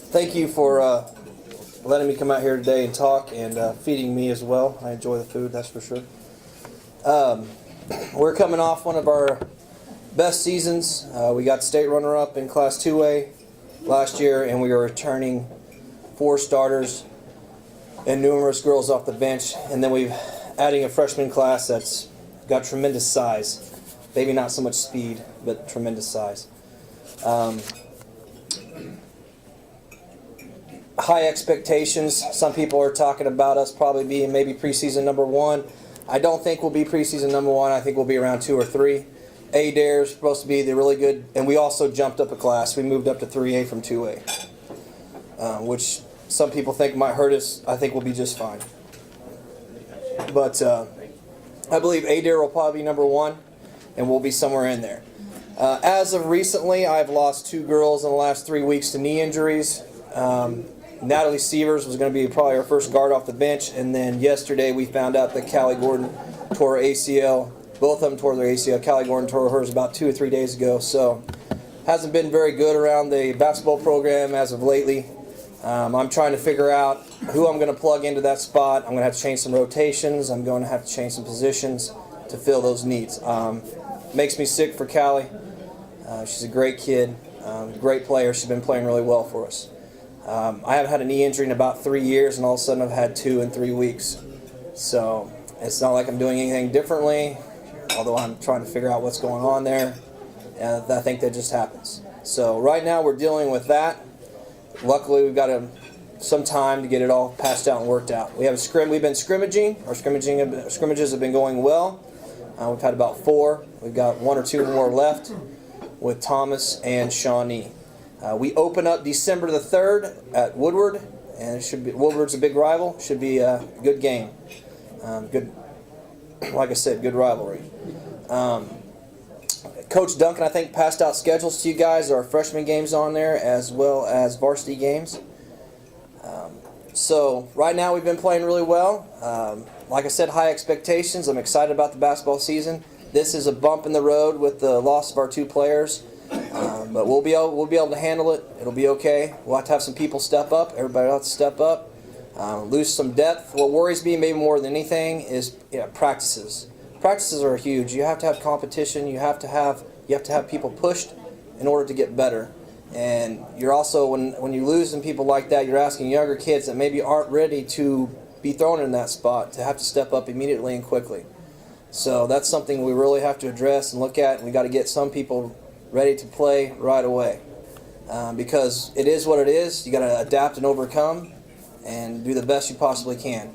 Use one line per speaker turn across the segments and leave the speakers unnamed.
Thank you for letting me come out here today and talk, and feeding me as well. I enjoy the food, that's for sure. We're coming off one of our best seasons. We got state runner-up in Class 2A last year, and we are returning 4 starters and numerous girls off the bench, and then we're adding a freshman class that's got tremendous size. Maybe not so much speed, but tremendous size. High expectations. Some people are talking about us probably being maybe preseason number 1. I don't think we'll be preseason number 1. I think we'll be around 2 or 3. A-Dare is supposed to be the really good, and we also jumped up a class. We moved up to 3A from 2A, which some people think might hurt us. I think we'll be just fine. But I believe A-Dare will probably be number 1, and we'll be somewhere in there. As of recently, I've lost 2 girls in the last 3 weeks to knee injuries. Natalie Severs was going to be probably our first guard off the bench, and then yesterday we found out that Callie Gordon tore her ACL. Both of them tore their ACL. Callie Gordon tore hers about 2 or 3 days ago, so hasn't been very good around the basketball program as of lately. I'm trying to figure out who I'm going to plug into that spot. I'm going to have to change some rotations. I'm going to have to change some positions to fill those needs. Makes me sick for Callie. She's a great kid, great player. She's been playing really well for us. I haven't had a knee injury in about 3 years, and all of a sudden I've had 2 in 3 weeks. So it's not like I'm doing anything differently, although I'm trying to figure out what's going on there. And I think that just happens. So right now we're dealing with that. Luckily we've got some time to get it all patched out and worked out. We've been scrimmaging. Our scrimmages have been going well. We've had about 4. We've got 1 or 2 more left with Thomas and Shawnee. We open up December the 3rd at Woodward, and it should be, Woodward's a big rival. Should be a good game. Good, like I said, good rivalry. Coach Duncan, I think, passed out schedules to you guys. There are freshman games on there as well as varsity games. So right now we've been playing really well. Like I said, high expectations. I'm excited about the basketball season. This is a bump in the road with the loss of our 2 players. But we'll be able to handle it. It'll be okay. We'll have to have some people step up. Everybody will have to step up. Lose some depth. What worries me maybe more than anything is practices. Practices are huge. You have to have competition. You have to have people pushed in order to get better. And you're also, when you lose some people like that, you're asking younger kids that maybe aren't ready to be thrown in that spot to have to step up immediately and quickly. So that's something we really have to address and look at. And we got to get some people ready to play right away, because it is what it is. You got to adapt and overcome and do the best you possibly can.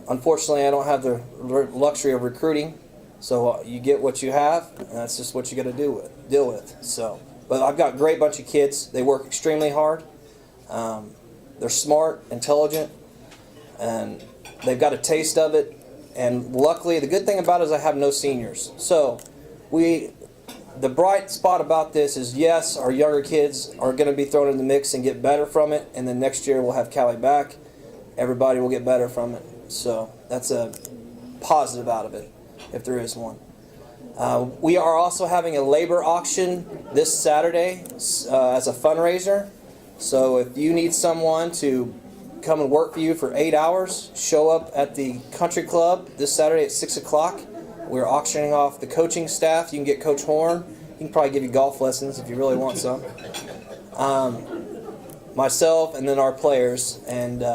Unfortunately, I don't have the luxury of recruiting, so you get what you have, and that's just what you got to deal with. So, but I've got a great bunch of kids. They work extremely hard. They're smart, intelligent, and they've got a taste of it. And luckily, the good thing about it is I have no seniors. So the bright spot about this is, yes, our younger kids are going to be thrown in the mix and get better from it, and then next year we'll have Callie back. Everybody will get better from it. So that's a positive out of it, if there is one. We are also having a labor auction this Saturday as a fundraiser. So if you need someone to come and work for you for 8 hours, show up at the country club this Saturday at 6 o'clock. We're auctioning off the coaching staff. You can get Coach Horn. He can probably give you golf lessons if you really want some. Myself, and then our players. And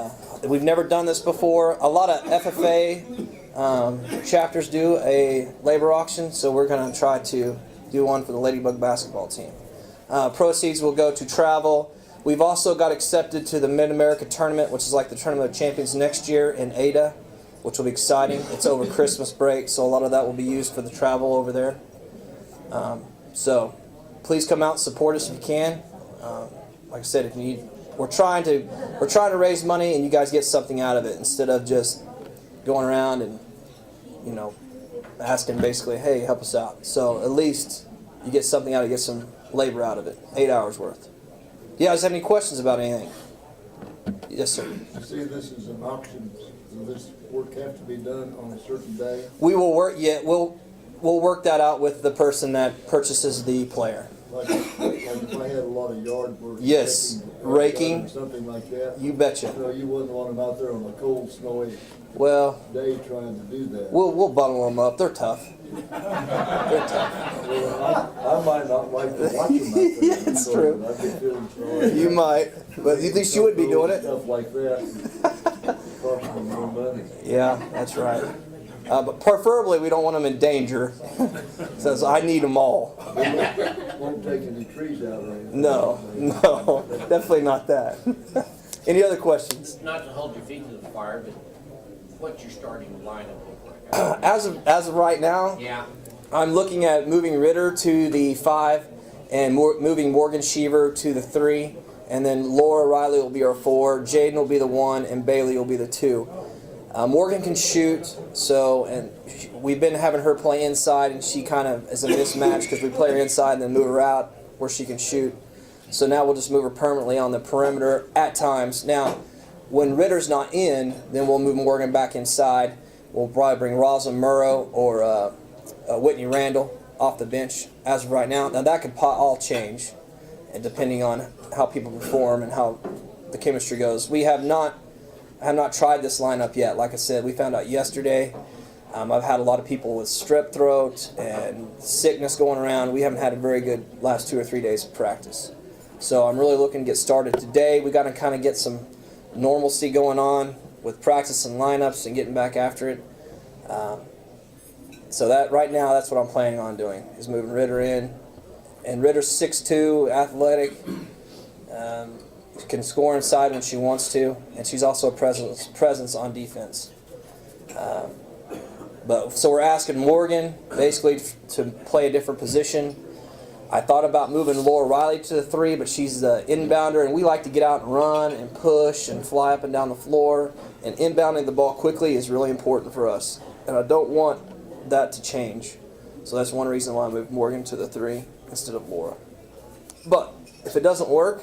we've never done this before. A lot of FFA chapters do a labor auction, so we're going to try to do one for the Ladybug basketball team. Proceeds will go to travel. We've also got accepted to the Mid-America Tournament, which is like the Tournament of Champions next year in Ada, which will be exciting. It's over Christmas break, so a lot of that will be used for the travel over there. So please come out and support us if you can. Like I said, if you need, we're trying to raise money, and you guys get something out of it instead of just going around and asking basically, hey, help us out. So at least you get something out of it, get some labor out of it. 8 hours worth. Do you guys have any questions about anything? Yes, sir.
I see this as an auction. Will this work have to be done on a certain day?
We will work. Yeah, we'll work that out with the person that purchases the player.
Like like if I had a lot of yard work.
Yes, raking.
Or something like that.
You betcha.
So you wouldn't want them out there on a cold, snowy
Well,
day trying to do that.
we'll bundle them up. They're tough. They're tough.
Well, I might not like to watch them out there.
Yeah, it's true.
I'd be feeling sorry.
You might, but at least you would be doing it.
Stuff like that. Costing more money.
Yeah, that's right. But preferably, we don't want them in danger. Says I need them all.
Won't take any trees out or anything.
No, definitely not that. Any other questions?
Not to hold your feet to the fire, but what's your starting lineup look like?
As of right now,
Yeah.
I'm looking at moving Ritter to the 5 and moving Morgan Sheaver to the 3, and then Laura Riley will be our 4, Jaden will be the 1, and Bailey will be the 2. Morgan can shoot, and we've been having her play inside, and she kind of is a mismatch because we play her inside and then move her out where she can shoot. So now we'll just move her permanently on the perimeter at times. Now, when Ritter's not in, then we'll move Morgan back inside. We'll probably bring Rosalind Murrow or Whitney Randall off the bench as of right now. Now that could all change, and depending on how people perform and how the chemistry goes. We have not tried this lineup yet. Like I said, we found out yesterday. I've had a lot of people with strep throat and sickness going around. We haven't had a very good last 2 or 3 days of practice. So I'm really looking to get started today. We got to kind of get some normalcy going on with practice and lineups and getting back after it. So that right now, that's what I'm planning on doing, is moving Ritter in. And Ritter's 6'2", athletic, can score inside when she wants to, and she's also a presence on defense. So we're asking Morgan basically to play a different position. I thought about moving Laura Riley to the 3, but she's the inbounder, and we like to get out and run and push and fly up and down the floor. And inbounding the ball quickly is really important for us, and I don't want that to change. So that's one reason why I moved Morgan to the 3 instead of Laura. But if it doesn't work,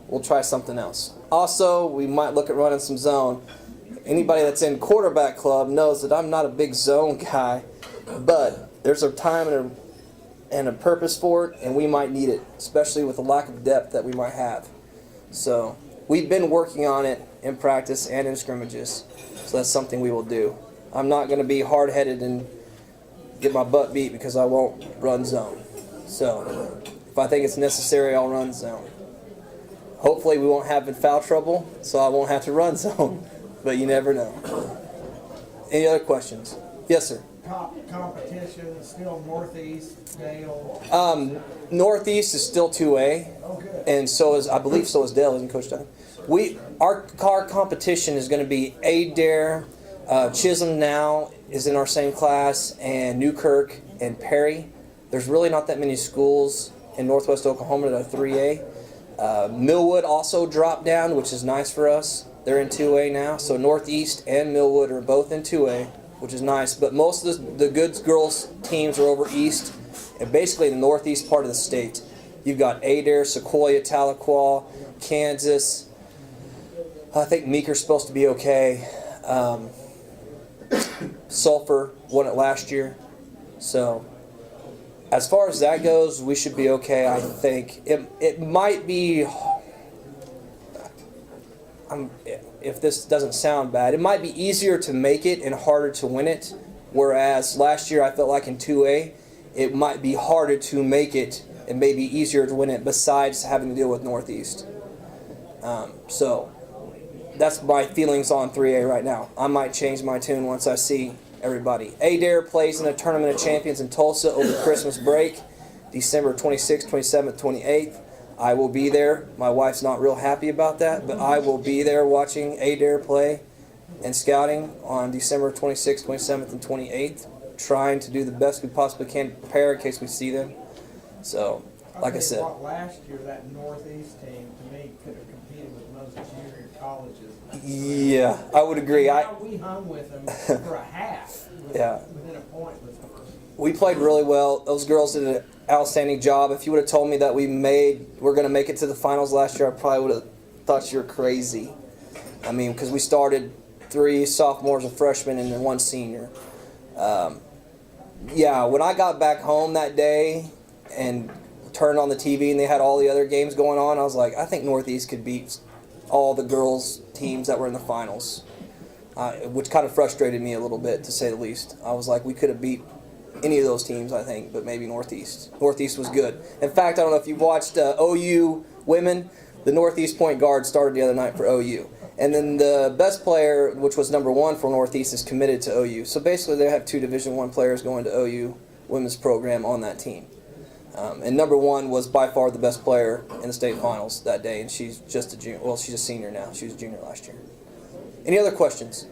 we'll try something else. Also, we might look at running some zone. Anybody that's in quarterback club knows that I'm not a big zone guy, but there's a time and a purpose for it, and we might need it, especially with the lack of depth that we might have. So we've been working on it in practice and in scrimmages, so that's something we will do. I'm not going to be hard-headed and get my butt beat because I won't run zone. So if I think it's necessary, I'll run zone. Hopefully we won't have in foul trouble, so I won't have to run zone, but you never know. Any other questions? Yes, sir.
Competition still Northeast, Dale.
Northeast is still 2A,
Oh, good.
and I believe so is Dale, isn't Coach Dunn? Our competition is going to be Adair, Chisholm now is in our same class, and Newkirk and Perry. There's really not that many schools in Northwest Oklahoma that are 3A. Millwood also dropped down, which is nice for us. They're in 2A now, so Northeast and Millwood are both in 2A, which is nice. But most of the good girls teams are over east, and basically the northeast part of the state. You've got Adair, Sequoia, Tahlequah, Kansas. I think Meeker's supposed to be okay. Sulphur won it last year. So as far as that goes, we should be okay, I think. It might be, if this doesn't sound bad, it might be easier to make it and harder to win it. Whereas last year I felt like in 2A, it might be harder to make it and maybe easier to win it besides having to deal with Northeast. So that's my feelings on 3A right now. I might change my tune once I see everybody. Adair plays in a Tournament of Champions in Tulsa over Christmas break, December 26th, 27th, 28th. I will be there. My wife's not real happy about that, but I will be there watching Adair play and scouting on December 26th, 27th, and 28th, trying to do the best we possibly can to prepare in case we see them. So, like I said.
Last year, that Northeast team, to me, could have competed with most junior colleges.
Yeah, I would agree.
We hung with them for a half. Within a point with them.
We played really well. Those girls did an outstanding job. If you would have told me that we're going to make it to the finals last year, I probably would have thought you were crazy. I mean, because we started 3 sophomores and freshmen and then 1 senior. When I got back home that day and turned on the TV and they had all the other games going on, I was like, I think Northeast could beat all the girls teams that were in the finals, which kind of frustrated me a little bit, to say the least. I was like, we could have beat any of those teams, I think, but maybe Northeast. Northeast was good. In fact, I don't know if you watched OU women. The Northeast point guard started the other night for OU. And then the best player, which was number 1 for Northeast, is committed to OU. So basically they have 2 Division I players going to OU women's program on that team. And number 1 was by far the best player in the state finals that day, and she's just a junior. Well, she's a senior now. She was a junior last year. Any other questions?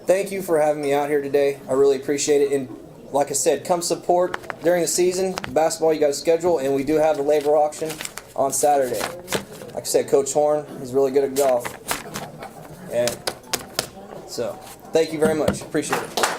Thank you for having me out here today. I really appreciate it. And like I said, come support during the season. Basketball, you got a schedule, and we do have the labor auction on Saturday. Like I said, Coach Horn, he's really good at golf. And so, thank you very much. Appreciate it.